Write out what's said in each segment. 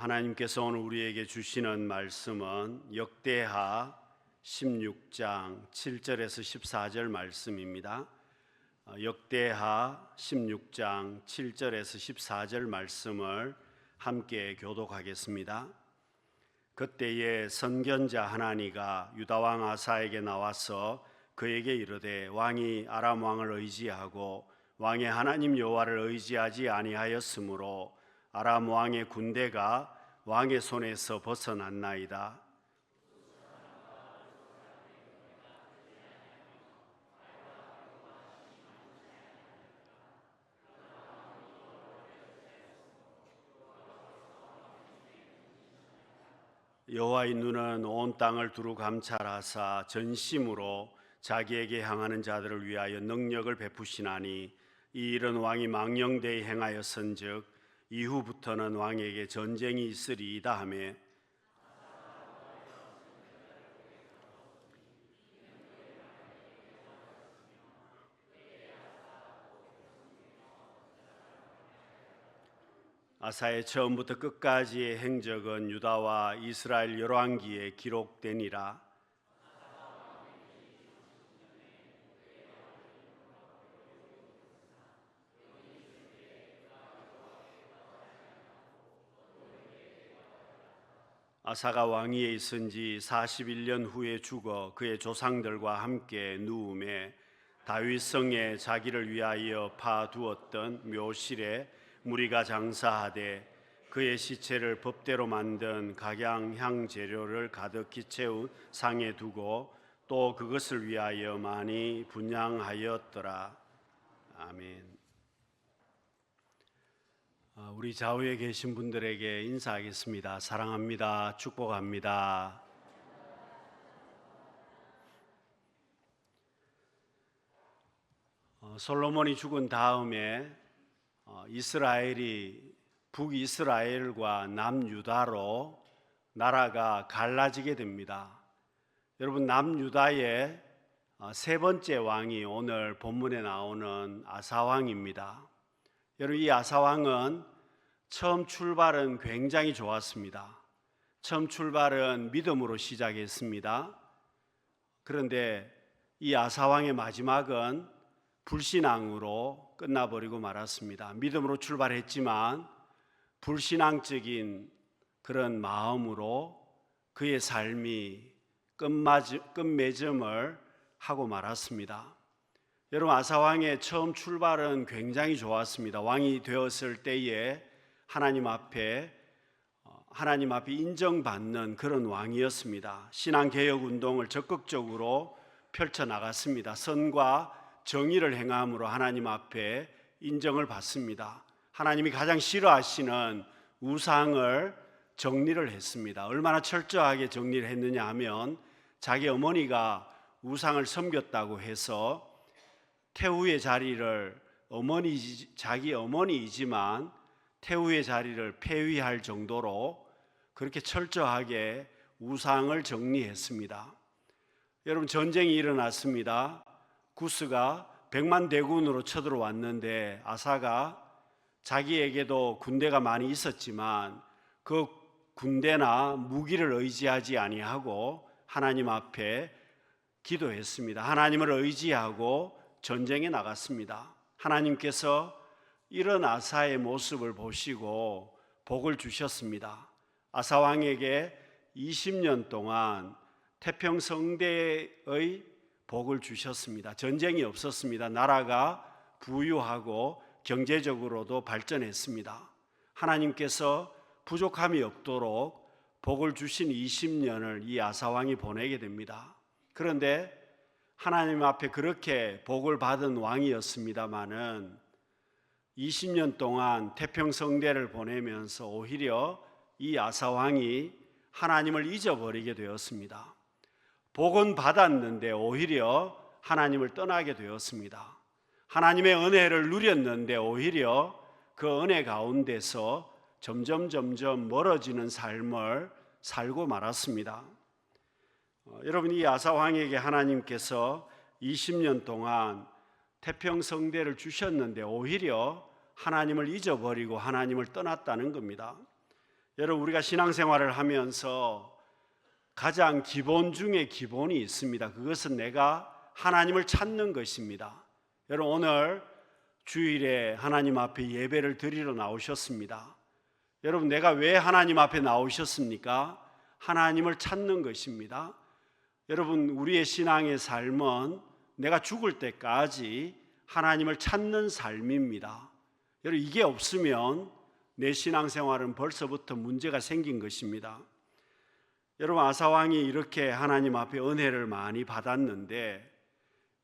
하나님께서 오늘 우리에게 주시는 말씀은 역대하 16장 7절에서 14절 말씀입니다. 역대하 16장 7절에서 14절 말씀을 함께 교독하겠습니다. 그때에 선견자 하나니가 유다 왕 아사에게 나와서 그에게 이르되 왕이 아람 왕을 의지하고 왕의 하나님 여호와를 의지하지 아니하였으므로 아람 왕의 군대가 왕의 손에서 벗어났나이다. 여호와의 눈은 온 땅을 두루 감찰하사 전심으로 자기에게 향하는 자들을 위하여 능력을 베푸시나니 이 일은 왕이 망령되이 행하였은즉 이후부터는 왕에게 전쟁이 있으리이다 하며 아사의 처음부터 끝까지의 행적은 유다와 이스라엘 열왕기에 기록되니라. 아사가 왕위에 있은 지 41년 후에 죽어 그의 조상들과 함께 누움에 다윗성에 자기를 위하여 파두었던 묘실에 무리가 장사하되 그의 시체를 법대로 만든 각양향 재료를 가득히 채운 상에 두고 또 그것을 위하여 많이 분향하였더라. 아멘. 우리 좌우에 계신 분들에게 인사하겠습니다. 사랑합니다. 축복합니다. 솔로몬이 죽은 다음에 이스라엘이 북이스라엘과 남유다로 나라가 갈라지게 됩니다. 여러분, 남유다의 세 번째 왕이 오늘 본문에 나오는 아사왕입니다. 여러분, 이 아사왕은 처음 출발은 굉장히 좋았습니다. 처음 출발은 믿음으로 시작했습니다. 그런데 이 아사왕의 마지막은 불신앙으로 끝나버리고 말았습니다. 믿음으로 출발했지만 불신앙적인 그런 마음으로 그의 삶이 끝맺음을 하고 말았습니다. 여러분, 아사왕의 처음 출발은 굉장히 좋았습니다. 왕이 되었을 때에 하나님 앞에 인정받는 그런 왕이었습니다. 신앙개혁 운동을 적극적으로 펼쳐나갔습니다. 선과 정의를 행함으로 하나님 앞에 인정을 받습니다. 하나님이 가장 싫어하시는 우상을 정리를 했습니다. 얼마나 철저하게 정리를 했느냐 하면 자기 어머니가 우상을 섬겼다고 해서 태후의 자리를 자기 어머니이지만 태후의 자리를 폐위할 정도로 그렇게 철저하게 우상을 정리했습니다. 여러분, 전쟁이 일어났습니다. 구스가 100만 대군으로 쳐들어왔는데 아사가 자기에게도 군대가 많이 있었지만 그 군대나 무기를 의지하지 아니하고 하나님 앞에 기도했습니다. 하나님을 의지하고 전쟁에 나갔습니다. 하나님께서 이런 아사의 모습을 보시고 복을 주셨습니다. 아사 왕에게 20년 동안 태평성대의 복을 주셨습니다. 전쟁이 없었습니다. 나라가 부유하고 경제적으로도 발전했습니다. 하나님께서 부족함이 없도록 복을 주신 20년을 이 아사 왕이 보내게 됩니다. 그런데 하나님 앞에 그렇게 복을 받은 왕이었습니다마는 20년 동안 태평성대를 보내면서 오히려 이 아사 왕이 하나님을 잊어버리게 되었습니다. 복은 받았는데 오히려 하나님을 떠나게 되었습니다. 하나님의 은혜를 누렸는데 오히려 그 은혜 가운데서 점점 멀어지는 삶을 살고 말았습니다. 여러분, 이 아사 왕에게 하나님께서 20년 동안 태평성대를 주셨는데 오히려 하나님을 잊어버리고 하나님을 떠났다는 겁니다. 여러분, 우리가 신앙생활을 하면서 가장 기본 중에 기본이 있습니다. 그것은 내가 하나님을 찾는 것입니다. 여러분, 오늘 주일에 하나님 앞에 예배를 드리러 나오셨습니다. 여러분, 내가 왜 하나님 앞에 나오셨습니까? 하나님을 찾는 것입니다. 여러분, 우리의 신앙의 삶은 내가 죽을 때까지 하나님을 찾는 삶입니다. 여러분, 이게 없으면 내 신앙생활은 벌써부터 문제가 생긴 것입니다. 여러분, 아사왕이 이렇게 하나님 앞에 은혜를 많이 받았는데,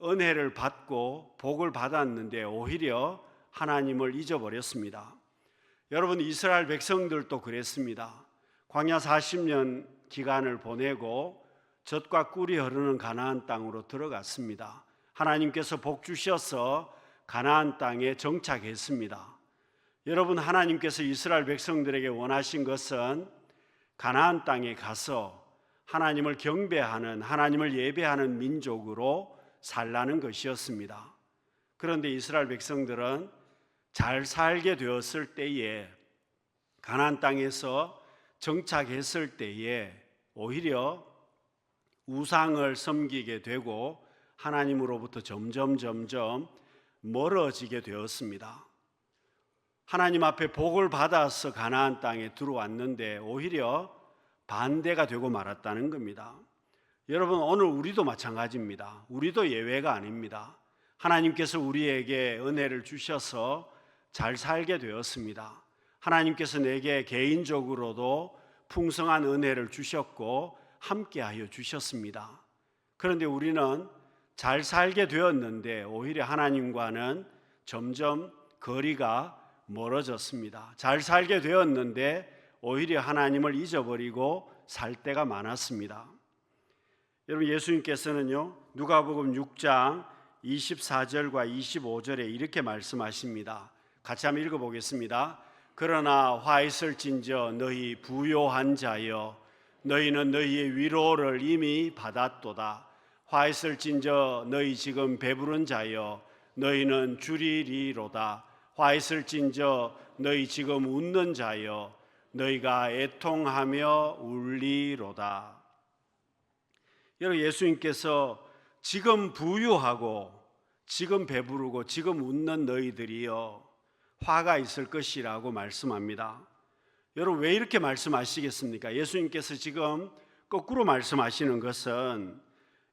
은혜를 받고 복을 받았는데 오히려 하나님을 잊어버렸습니다. 여러분, 이스라엘 백성들도 그랬습니다. 광야 40년 기간을 보내고 젖과 꿀이 흐르는 가나안 땅으로 들어갔습니다. 하나님께서 복 주셔서 가나안 땅에 정착했습니다. 여러분, 하나님께서 이스라엘 백성들에게 원하신 것은 가나안 땅에 가서 하나님을 경배하는, 하나님을 예배하는 민족으로 살라는 것이었습니다. 그런데 이스라엘 백성들은 잘 살게 되었을 때에, 가나안 땅에서 정착했을 때에 오히려 우상을 섬기게 되고 하나님으로부터 점점 멀어지게 되었습니다. 하나님 앞에 복을 받아서 가나안 땅에 들어왔는데 오히려 반대가 되고 말았다는 겁니다. 여러분, 오늘 우리도 마찬가지입니다. 우리도 예외가 아닙니다. 하나님께서 우리에게 은혜를 주셔서 잘 살게 되었습니다. 하나님께서 내게 개인적으로도 풍성한 은혜를 주셨고 함께하여 주셨습니다. 그런데 우리는 잘 살게 되었는데 오히려 하나님과는 점점 거리가 멀어졌습니다. 잘 살게 되었는데 오히려 하나님을 잊어버리고 살 때가 많았습니다. 여러분, 예수님께서는요, 누가복음 6장 24절과 25절에 이렇게 말씀하십니다. 같이 한번 읽어보겠습니다. 그러나 화 있을진저 너희 부요한 자여, 너희는 너희의 위로를 이미 받았도다. 화 있을진저 너희 지금 배부른 자여, 너희는 줄이리로다. 화 있을진저 너희 지금 웃는 자여, 너희가 애통하며 울리로다. 여러분, 예수님께서 지금 부유하고 지금 배부르고 지금 웃는 너희들이여 화가 있을 것이라고 말씀합니다. 여러분, 왜 이렇게 말씀하시겠습니까? 예수님께서 지금 거꾸로 말씀하시는 것은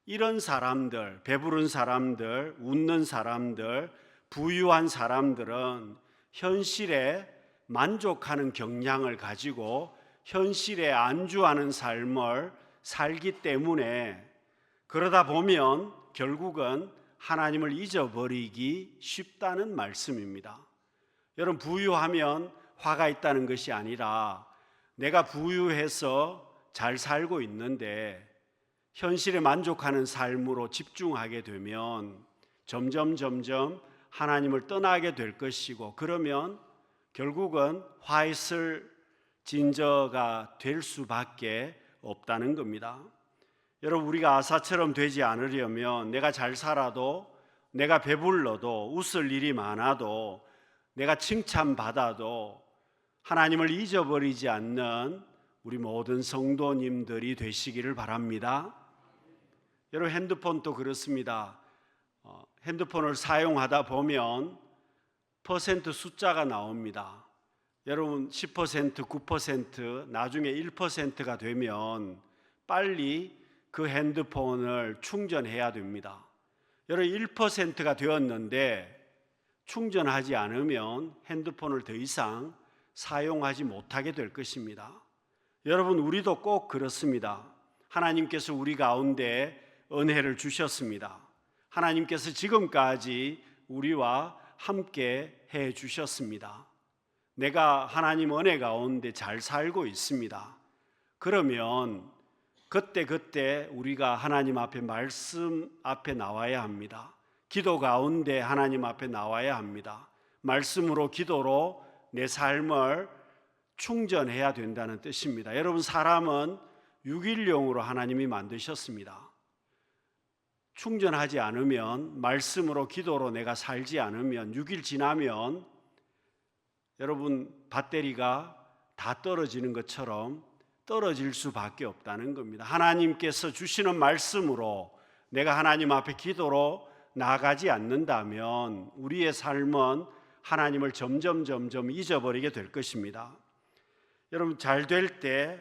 이런 사람들, 배부른 사람들, 웃는 사람들, 부유한 사람들은 현실에 만족하는 경향을 가지고 현실에 안주하는 삶을 살기 때문에, 그러다 보면 결국은 하나님을 잊어버리기 쉽다는 말씀입니다. 여러분, 부유하면 화가 있다는 것이 아니라 내가 부유해서 잘 살고 있는데 현실에 만족하는 삶으로 집중하게 되면 점점 하나님을 떠나게 될 것이고, 그러면 결국은 화 있을 진저가 될 수밖에 없다는 겁니다. 여러분, 우리가 아사처럼 되지 않으려면 내가 잘 살아도, 내가 배불러도, 웃을 일이 많아도, 내가 칭찬받아도 하나님을 잊어버리지 않는 우리 모든 성도님들이 되시기를 바랍니다. 여러분, 핸드폰도 그렇습니다. 핸드폰을 사용하다 보면 퍼센트 숫자가 나옵니다. 여러분, 10%, 9%, 나중에 1%가 되면 빨리 그 핸드폰을 충전해야 됩니다. 여러분, 1%가 되었는데 충전하지 않으면 핸드폰을 더 이상 사용하지 못하게 될 것입니다. 여러분, 우리도 꼭 그렇습니다. 하나님께서 우리 가운데 은혜를 주셨습니다. 하나님께서 지금까지 우리와 함께 해 주셨습니다. 내가 하나님 은혜 가운데 잘 살고 있습니다. 그러면 그때 우리가 하나님 앞에, 말씀 앞에 나와야 합니다. 기도 가운데 하나님 앞에 나와야 합니다. 말씀으로, 기도로 내 삶을 충전해야 된다는 뜻입니다. 여러분, 사람은 육일용으로 하나님이 만드셨습니다. 충전하지 않으면, 말씀으로, 기도로 내가 살지 않으면 6일 지나면 여러분, 배터리가 다 떨어지는 것처럼 떨어질 수밖에 없다는 겁니다. 하나님께서 주시는 말씀으로 내가 하나님 앞에 기도로 나아가지 않는다면 우리의 삶은 하나님을 점점 잊어버리게 될 것입니다. 여러분, 잘 될 때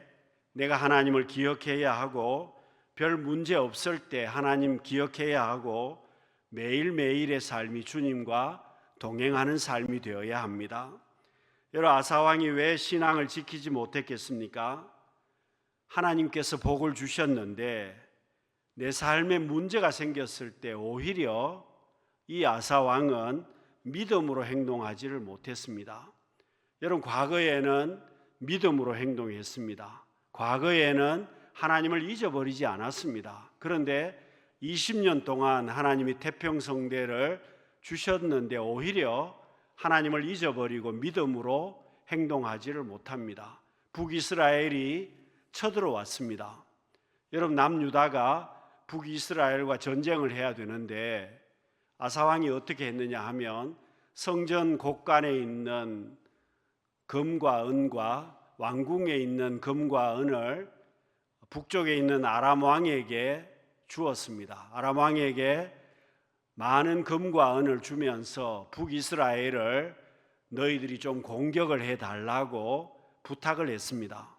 내가 하나님을 기억해야 하고, 별 문제 없을 때 하나님 기억해야 하고, 매일매일의 삶이 주님과 동행하는 삶이 되어야 합니다. 여러분, 아사왕이 왜 신앙을 지키지 못했겠습니까? 하나님께서 복을 주셨는데 내 삶에 문제가 생겼을 때 오히려 이 아사왕은 믿음으로 행동하지를 못했습니다. 여러분, 과거에는 믿음으로 행동했습니다. 과거에는 하나님을 잊어버리지 않았습니다. 그런데 20년 동안 하나님이 태평성대를 주셨는데 오히려 하나님을 잊어버리고 믿음으로 행동하지를 못합니다. 북이스라엘이 쳐들어왔습니다. 여러분, 남유다가 북이스라엘과 전쟁을 해야 되는데 아사왕이 어떻게 했느냐 하면 성전 곳간에 있는 금과 은과 왕궁에 있는 금과 은을 북쪽에 있는 아람 왕에게 주었습니다. 아람 왕에게 많은 금과 은을 주면서 북이스라엘을 너희들이 좀 공격을 해달라고 부탁을 했습니다.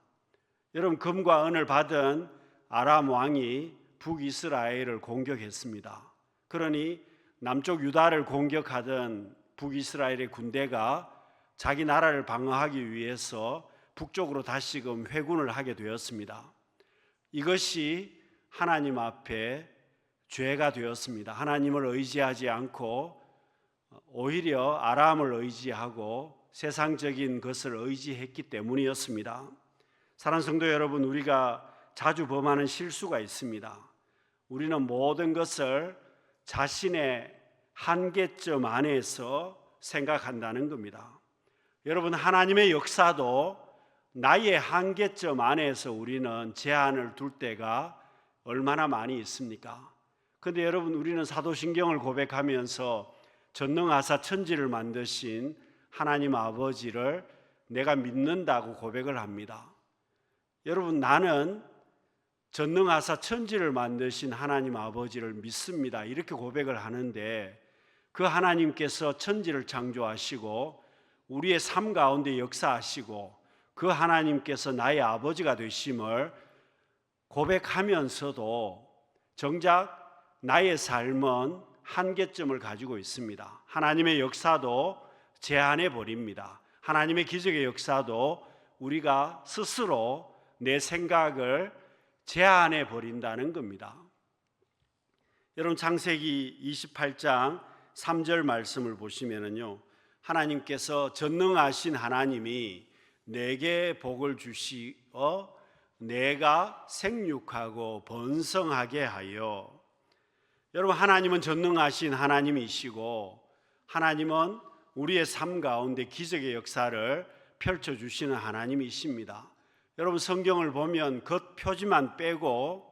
여러분, 금과 은을 받은 아람 왕이 북이스라엘을 공격했습니다. 그러니 남쪽 유다를 공격하던 북이스라엘의 군대가 자기 나라를 방어하기 위해서 북쪽으로 다시금 회군을 하게 되었습니다. 이것이 하나님 앞에 죄가 되었습니다. 하나님을 의지하지 않고 오히려 아람을 의지하고 세상적인 것을 의지했기 때문이었습니다. 사랑하는 성도 여러분, 우리가 자주 범하는 실수가 있습니다. 우리는 모든 것을 자신의 한계점 안에서 생각한다는 겁니다. 여러분, 하나님의 역사도 나의 한계점 안에서 우리는 제한을 둘 때가 얼마나 많이 있습니까? 그런데 여러분, 우리는 사도신경을 고백하면서 전능하사 천지를 만드신 하나님 아버지를 내가 믿는다고 고백을 합니다. 여러분, 나는 전능하사 천지를 만드신 하나님 아버지를 믿습니다. 이렇게 고백을 하는데 그 하나님께서 천지를 창조하시고 우리의 삶 가운데 역사하시고 그 하나님께서 나의 아버지가 되심을 고백하면서도 정작 나의 삶은 한계점을 가지고 있습니다. 하나님의 역사도 제한해 버립니다. 하나님의 기적의 역사도 우리가 스스로 내 생각을 제한해 버린다는 겁니다. 여러분, 창세기 28장 3절 말씀을 보시면은요, 하나님께서 전능하신 하나님이 내게 복을 주시어 내가 생육하고 번성하게 하여. 여러분, 하나님은 전능하신 하나님이시고 하나님은 우리의 삶 가운데 기적의 역사를 펼쳐주시는 하나님이십니다. 여러분, 성경을 보면 겉 표지만 빼고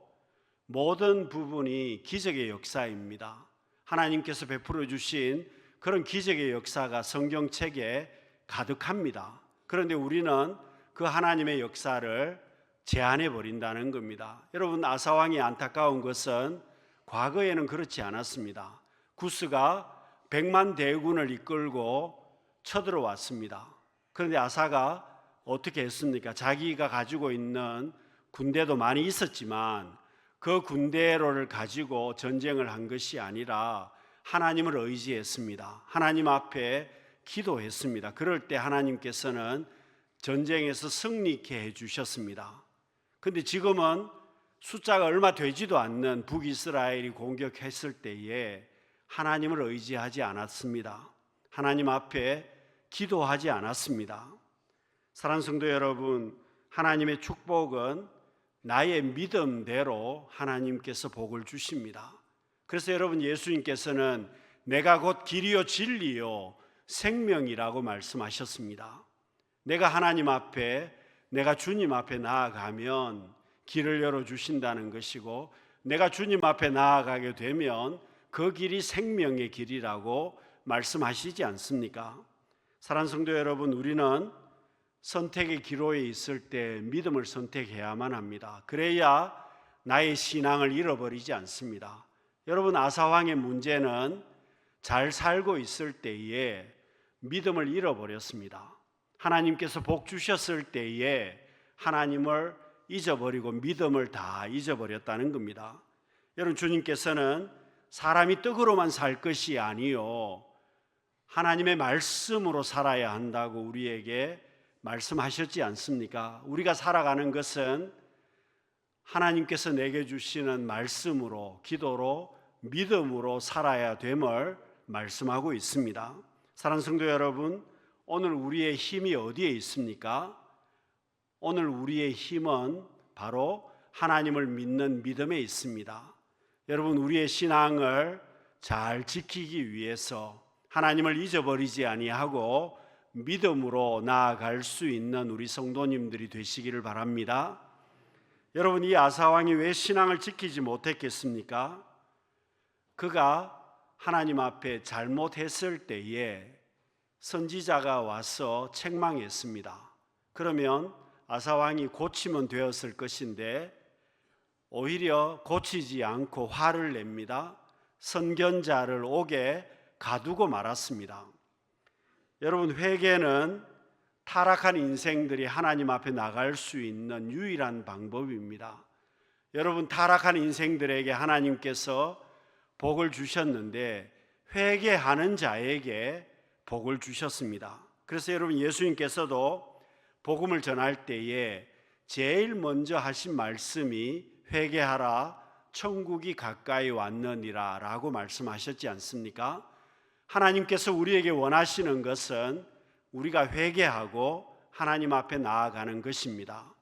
모든 부분이 기적의 역사입니다. 하나님께서 베풀어 주신 그런 기적의 역사가 성경책에 가득합니다. 그런데 우리는 그 하나님의 역사를 제한해 버린다는 겁니다. 여러분, 아사왕이 안타까운 것은 과거에는 그렇지 않았습니다. 구스가 100만 대군을 이끌고 쳐들어왔습니다. 그런데 아사가 어떻게 했습니까? 자기가 가지고 있는 군대도 많이 있었지만 그 군대를 가지고 전쟁을 한 것이 아니라 하나님을 의지했습니다. 하나님 앞에 기도했습니다. 그럴 때 하나님께서는 전쟁에서 승리케 해주셨습니다. 그런데 지금은 숫자가 얼마 되지도 않는 북이스라엘이 공격했을 때에 하나님을 의지하지 않았습니다. 하나님 앞에 기도하지 않았습니다. 사랑하는 성도 여러분, 하나님의 축복은 나의 믿음대로 하나님께서 복을 주십니다. 그래서 여러분, 예수님께서는 내가 곧 길이요 진리요 생명이라고 말씀하셨습니다. 내가 하나님 앞에, 내가 주님 앞에 나아가면 길을 열어주신다는 것이고, 내가 주님 앞에 나아가게 되면 그 길이 생명의 길이라고 말씀하시지 않습니까? 사랑하는 성도 여러분, 우리는 선택의 기로에 있을 때 믿음을 선택해야만 합니다. 그래야 나의 신앙을 잃어버리지 않습니다. 여러분, 아사왕의 문제는 잘 살고 있을 때에 믿음을 잃어버렸습니다. 하나님께서 복 주셨을 때에 하나님을 잊어버리고 믿음을 다 잊어버렸다는 겁니다. 여러분, 주님께서는 사람이 떡으로만 살 것이 아니요 하나님의 말씀으로 살아야 한다고 우리에게 말씀하셨지 않습니까? 우리가 살아가는 것은 하나님께서 내게 주시는 말씀으로, 기도로, 믿음으로 살아야 됨을 말씀하고 있습니다. 사랑하는 성도 여러분, 오늘 우리의 힘이 어디에 있습니까? 오늘 우리의 힘은 바로 하나님을 믿는 믿음에 있습니다. 여러분, 우리의 신앙을 잘 지키기 위해서 하나님을 잊어버리지 아니하고 믿음으로 나아갈 수 있는 우리 성도님들이 되시기를 바랍니다. 여러분, 이 아사왕이 왜 신앙을 지키지 못했겠습니까? 그가 하나님 앞에 잘못했을 때에 선지자가 와서 책망했습니다. 그러면 아사왕이 고치면 되었을 것인데 오히려 고치지 않고 화를 냅니다. 선견자를 옥에 가두고 말았습니다. 여러분, 회개는 타락한 인생들이 하나님 앞에 나갈 수 있는 유일한 방법입니다. 여러분, 타락한 인생들에게 하나님께서 복을 주셨는데 회개하는 자에게 복을 주셨습니다. 그래서 여러분, 예수님께서도 복음을 전할 때에 제일 먼저 하신 말씀이 회개하라 천국이 가까이 왔느니라 라고 말씀하셨지 않습니까? 하나님께서 우리에게 원하시는 것은 우리가 회개하고 하나님 앞에 나아가는 것입니다.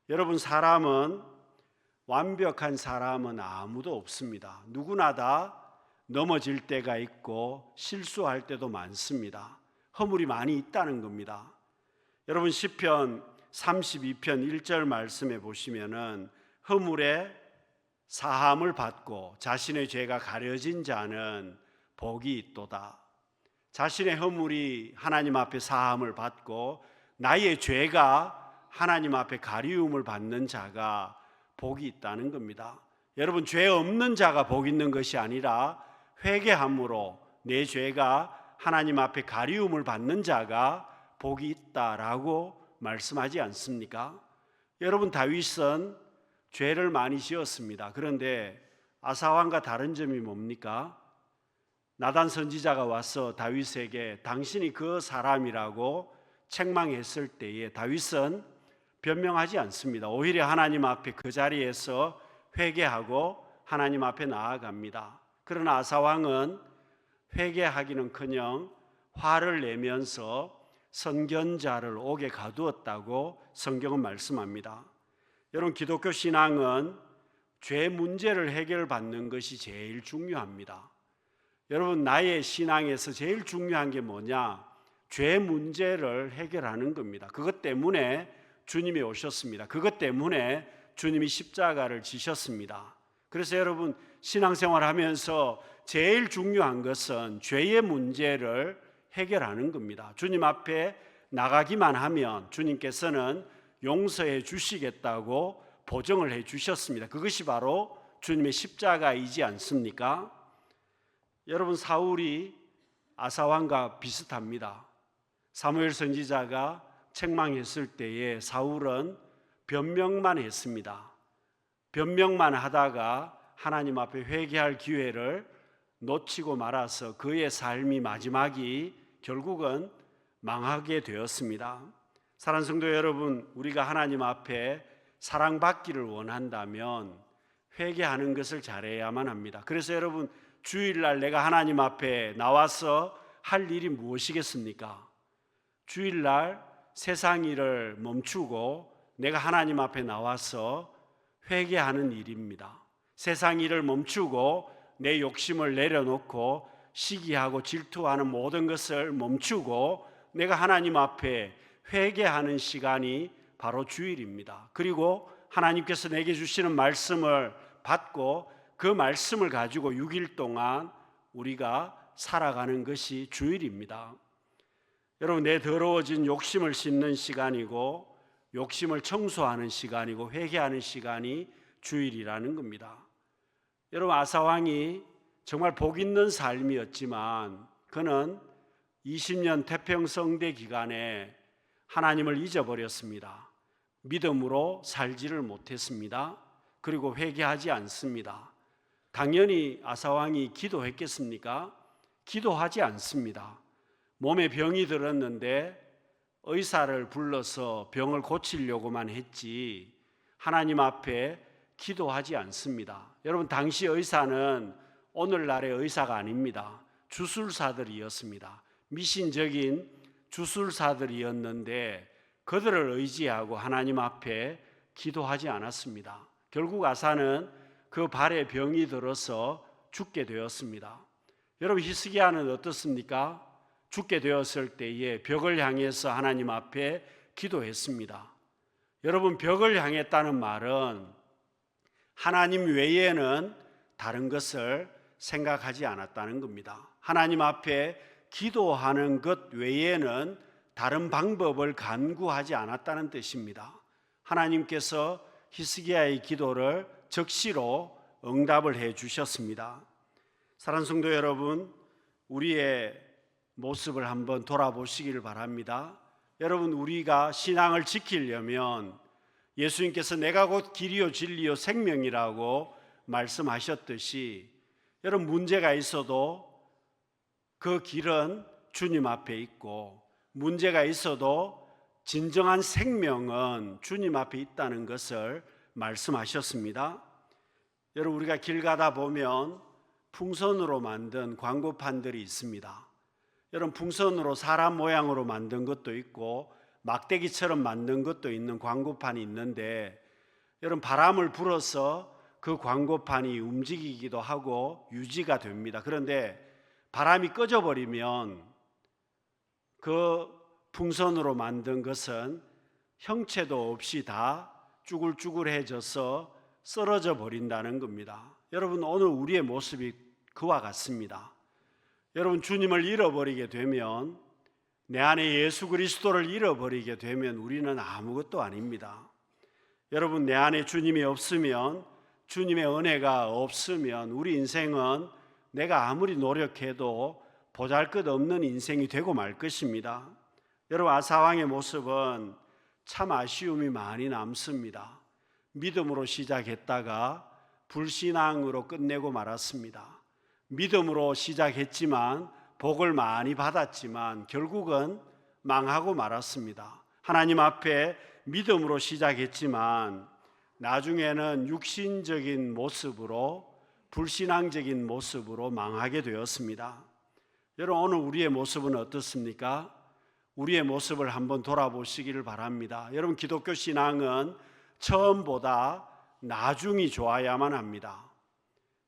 여러분, 완벽한 사람은 아무도 없습니다. 누구나 다 넘어질 때가 있고 실수할 때도 많습니다. 허물이 많이 있다는 겁니다. 여러분, 시편 32편 1절 말씀에 보시면은 허물에 사함을 받고 자신의 죄가 가려진 자는 복이 있도다. 자신의 허물이 하나님 앞에 사함을 받고 나의 죄가 하나님 앞에 가리움을 받는 자가 복이 있다는 겁니다. 여러분, 죄 없는 자가 복 있는 것이 아니라 회개함으로 내 죄가 하나님 앞에 가리움을 받는 자가 복이 있다라고 말씀하지 않습니까? 여러분, 다윗은 죄를 많이 지었습니다. 그런데 아사왕과 다른 점이 뭡니까? 나단 선지자가 와서 다윗에게 당신이 그 사람이라고 책망했을 때에 다윗은 변명하지 않습니다. 오히려 하나님 앞에 그 자리에서 회개하고 하나님 앞에 나아갑니다. 그러나 아사왕은 회개하기는커녕 화를 내면서 선견자를 옥에 가두었다고 성경은 말씀합니다. 여러분, 기독교 신앙은 죄 문제를 해결받는 것이 제일 중요합니다. 여러분, 나의 신앙에서 제일 중요한 게 뭐냐? 죄 문제를 해결하는 겁니다. 그것 때문에 주님이 오셨습니다. 그것 때문에 주님이 십자가를 지셨습니다. 그래서 여러분, 신앙생활 하면서 제일 중요한 것은 죄의 문제를 해결하는 겁니다. 주님 앞에 나가기만 하면 주님께서는 용서해 주시겠다고 보증을 해 주셨습니다. 그것이 바로 주님의 십자가이지 않습니까? 여러분, 사울이 아사왕과 비슷합니다. 사무엘 선지자가 책망했을 때에 사울은 변명만 했습니다. 변명만 하다가 하나님 앞에 회개할 기회를 놓치고 말아서 그의 삶이 마지막이 결국은 망하게 되었습니다. 사랑하는 성도 여러분, 우리가 하나님 앞에 사랑받기를 원한다면 회개하는 것을 잘해야만 합니다. 그래서 여러분, 주일날 내가 하나님 앞에 나와서 할 일이 무엇이겠습니까? 주일날 세상 일을 멈추고 내가 하나님 앞에 나와서 회개하는 일입니다. 세상 일을 멈추고 내 욕심을 내려놓고 시기하고 질투하는 모든 것을 멈추고 내가 하나님 앞에 회개하는 시간이 바로 주일입니다. 그리고 하나님께서 내게 주시는 말씀을 받고 그 말씀을 가지고 6일 동안 우리가 살아가는 것이 주일입니다. 여러분, 내 더러워진 욕심을 씻는 시간이고 욕심을 청소하는 시간이고 회개하는 시간이 주일이라는 겁니다. 여러분, 아사왕이 정말 복 있는 삶이었지만 그는 20년 태평성대 기간에 하나님을 잊어버렸습니다. 믿음으로 살지를 못했습니다. 그리고 회개하지 않습니다. 당연히 아사왕이 기도했겠습니까? 기도하지 않습니다. 몸에 병이 들었는데 의사를 불러서 병을 고치려고만 했지 하나님 앞에 기도하지 않습니다. 여러분, 당시 의사는 오늘날의 의사가 아닙니다. 주술사들이었습니다. 미신적인 주술사들이었는데 그들을 의지하고 하나님 앞에 기도하지 않았습니다. 결국 아사는 그 발에 병이 들어서 죽게 되었습니다. 여러분, 히스기야는 어떻습니까? 죽게 되었을 때에 벽을 향해서 하나님 앞에 기도했습니다. 여러분, 벽을 향했다는 말은 하나님 외에는 다른 것을 생각하지 않았다는 겁니다. 하나님 앞에 기도하는 것 외에는 다른 방법을 간구하지 않았다는 뜻입니다. 하나님께서 히스기야의 기도를 적시로 응답을 해 주셨습니다. 사랑하는 성도 여러분, 우리의 모습을 한번 돌아보시기를 바랍니다. 여러분, 우리가 신앙을 지키려면 예수님께서 내가 곧 길이요 진리요 생명이라고 말씀하셨듯이 여러분, 문제가 있어도 그 길은 주님 앞에 있고 문제가 있어도 진정한 생명은 주님 앞에 있다는 것을 말씀하셨습니다. 여러분, 우리가 길 가다 보면 풍선으로 만든 광고판들이 있습니다. 여러분, 풍선으로 사람 모양으로 만든 것도 있고 막대기처럼 만든 것도 있는 광고판이 있는데 여러분, 바람을 불어서 그 광고판이 움직이기도 하고 유지가 됩니다. 그런데 바람이 꺼져버리면 그 풍선으로 만든 것은 형체도 없이 다 쭈글쭈글해져서 쓰러져 버린다는 겁니다. 여러분, 오늘 우리의 모습이 그와 같습니다. 여러분, 주님을 잃어버리게 되면, 내 안에 예수 그리스도를 잃어버리게 되면 우리는 아무것도 아닙니다. 여러분, 내 안에 주님이 없으면, 주님의 은혜가 없으면 우리 인생은 내가 아무리 노력해도 보잘것없는 인생이 되고 말 것입니다. 여러분, 아사왕의 모습은 참 아쉬움이 많이 남습니다. 믿음으로 시작했다가 불신앙으로 끝내고 말았습니다. 믿음으로 시작했지만 복을 많이 받았지만 결국은 망하고 말았습니다. 하나님 앞에 믿음으로 시작했지만 나중에는 육신적인 모습으로, 불신앙적인 모습으로 망하게 되었습니다. 여러분, 오늘 우리의 모습은 어떻습니까? 우리의 모습을 한번 돌아보시기를 바랍니다. 여러분, 기독교 신앙은 처음보다 나중이 좋아야만 합니다.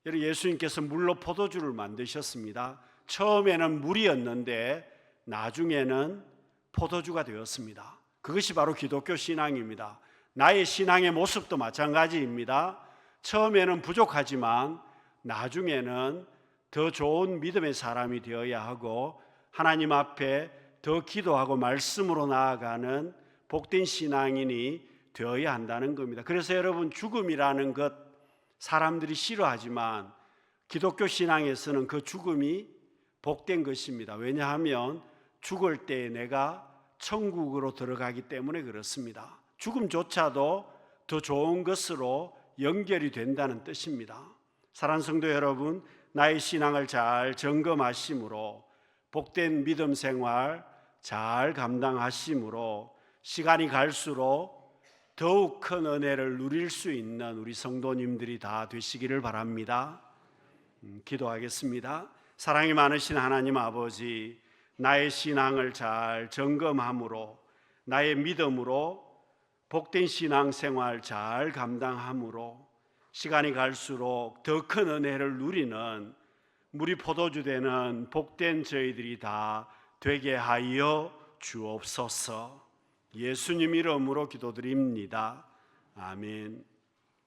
여러분, 예수님께서 물로 포도주를 만드셨습니다. 처음에는 물이었는데 나중에는 포도주가 되었습니다. 그것이 바로 기독교 신앙입니다. 나의 신앙의 모습도 마찬가지입니다. 처음에는 부족하지만 나중에는 더 좋은 믿음의 사람이 되어야 하고 하나님 앞에 더 기도하고 말씀으로 나아가는 복된 신앙인이 되어야 한다는 겁니다. 그래서 여러분, 죽음이라는 것 사람들이 싫어하지만 기독교 신앙에서는 그 죽음이 복된 것입니다. 왜냐하면 죽을 때 내가 천국으로 들어가기 때문에 그렇습니다. 죽음조차도 더 좋은 것으로 연결이 된다는 뜻입니다. 사랑하는 성도 여러분, 나의 신앙을 잘 점검하심으로 복된 믿음 생활 잘 감당하심으로 시간이 갈수록 더욱 큰 은혜를 누릴 수 있는 우리 성도님들이 다 되시기를 바랍니다. 기도하겠습니다. 사랑이 많으신 하나님 아버지, 나의 신앙을 잘 점검함으로 나의 믿음으로 복된 신앙생활 잘 감당함으로 시간이 갈수록 더 큰 은혜를 누리는 물이 포도주 되는 복된 저희들이 다 되게 하여 주옵소서. 예수님 이름으로 기도드립니다. 아멘.